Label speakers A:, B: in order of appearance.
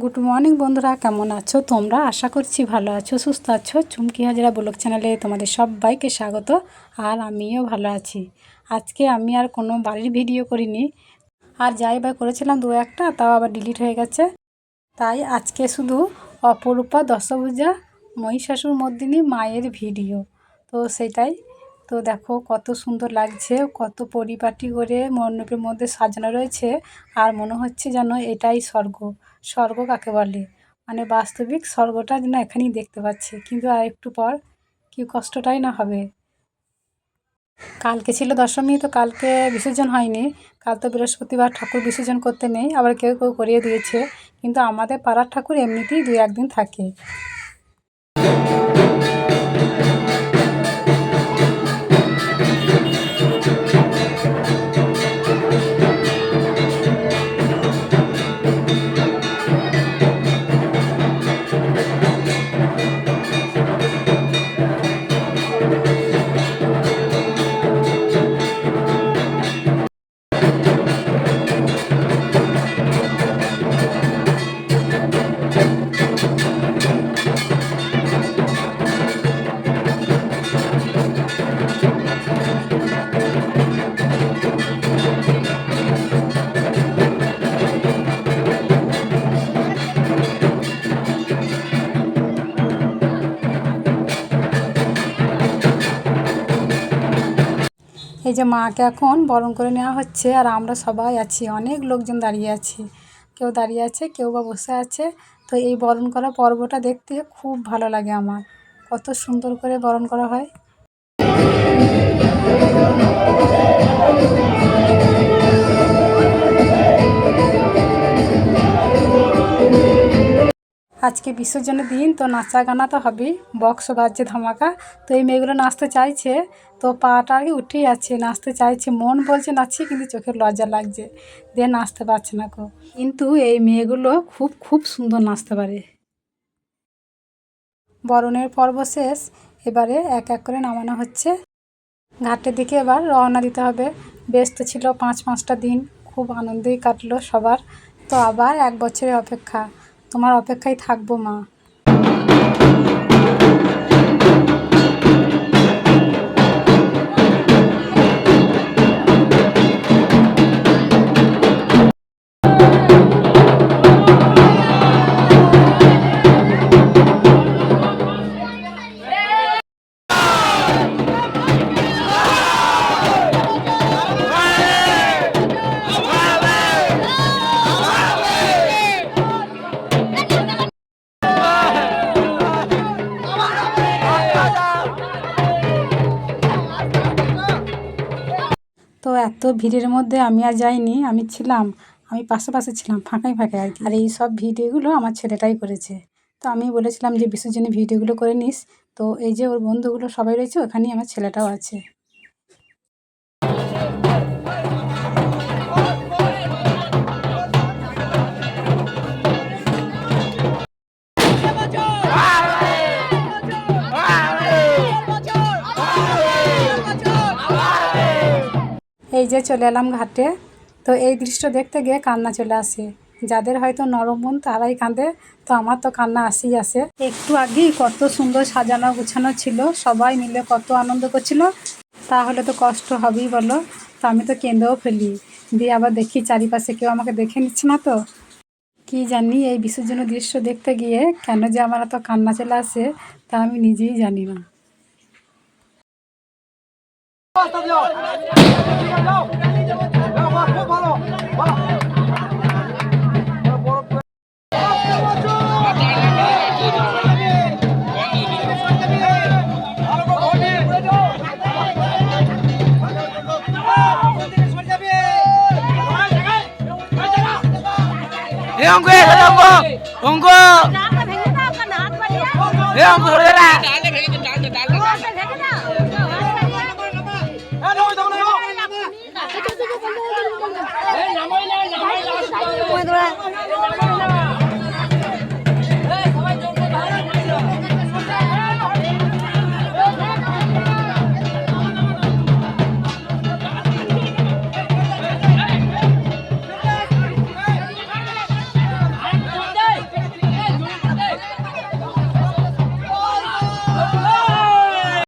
A: Good morning বন্ধুরা, কেমন আছো তোমরা? আশা করছি ভালো আছো, সুস্থ আছো। চুমকি হাজরা ব্লগ চ্যানেলে তোমাদের সবাইকে স্বাগত। আর আমিও ভালো আছি। আজকে আমি আর কোনো বাড়ির ভিডিও করিনি, আর যাই বা করেছিলাম দু একটা, তাও আবার ডিলিট হয়ে গেছে। তাই আজকে শুধু অপরূপা দশভুজা মহিষাসুরমর্দিনী মায়ের ভিডিও। তো সেটাই তো দেখো কত সুন্দর লাগছে, কত পরিপাটি করে মণ্ডপের মধ্যে সাজানো রয়েছে। আর মনে হচ্ছে যেন এটাই স্বর্গ। স্বর্গ কাকে বলে, মানে বাস্তবিক স্বর্গটা যেন এখানেই দেখতে পাচ্ছি। কিন্তু আর একটু পর কি কষ্টটাই না হবে। কালকে ছিল দশমী, তো কালকে বিসর্জন হয়নি। কাল তো বৃহস্পতিবার, ঠাকুর বিসর্জন করতে নেই, আবার কেউ কেউ করিয়ে দিয়েছে। কিন্তু আমাদের পাড়ার ঠাকুর এমনিতেই 2-1 দিন থাকে। এই যে মাকে এখন বরণ করে নেওয়া হচ্ছে, আর আমরা সবাই আছি, অনেক লোকজন দাঁড়িয়ে আছি। কেউ দাঁড়িয়ে আছে, কেউ বা বসে আছে। তো এই বরণ করা পর্বটা দেখতে খুব ভালো লাগে আমার। কত সুন্দর করে বরণ করা হয়। আজকে বিসর্জনের দিন, তো নাচা গানা তো হবেই, বক্স বাজছে ধামাকা। তো এই মেয়েগুলো নাচতে চাইছে, তো পাটা আগে উঠেই আছে, নাচতে চাইছে, মন বলছে নাচছি, কিন্তু চোখের লজ্জা লাগছে, দিয়ে নাচতে পারছে না কো। কিন্তু এই মেয়েগুলো খুব খুব সুন্দর নাচতে পারে। বরণের পর্ব শেষ, এবারে এক এক করে নামানো হচ্ছে। ঘাটের দিকে এবার রওনা দিতে হবে। বেশ তো ছিল 5-5টা দিন, খুব আনন্দেই কাটলো সবার। তো আবার 1 বছরের অপেক্ষা, তোমার অপেক্ষায় থাকবো মা। তো এত ভিড়ের মধ্যে আমি আর যাইনি, আমি পাশে ছিলাম, ফাঁকায় আর কি। আর এই সব ভিডিওগুলো আমার ছেলেটাই করেছে। তো আমি বলেছিলাম যে বিসর্জনের ভিডিওগুলো করে নিস। তো এই যে ওর বন্ধুগুলো সবাই রয়েছে, ওখানেই আমার ছেলেটাও আছে। এই যে চলে এলাম ঘাটে। তো এই দৃশ্য দেখতে গিয়ে কান্না চলে আসে। যাদের হয়তো নরম মন তারাই কাঁদে, তো আমার তো কান্না আসেই আসে। একটু আগেই কত সুন্দর সাজানো গুছানো ছিল, সবাই মিলে কত আনন্দ করছিল। তাহলে তো কষ্ট হবেই বলো। তো আমি তো কেঁদেও ফেলি, দিয়ে আবার দেখি চারিপাশে কেউ আমাকে দেখে নিচ্ছে না। তো কি জানি এই বিসর্জনের দৃশ্য দেখতে গিয়ে কেন যে আমার এত কান্না চলে আসে, তা আমি নিজেই জানি না।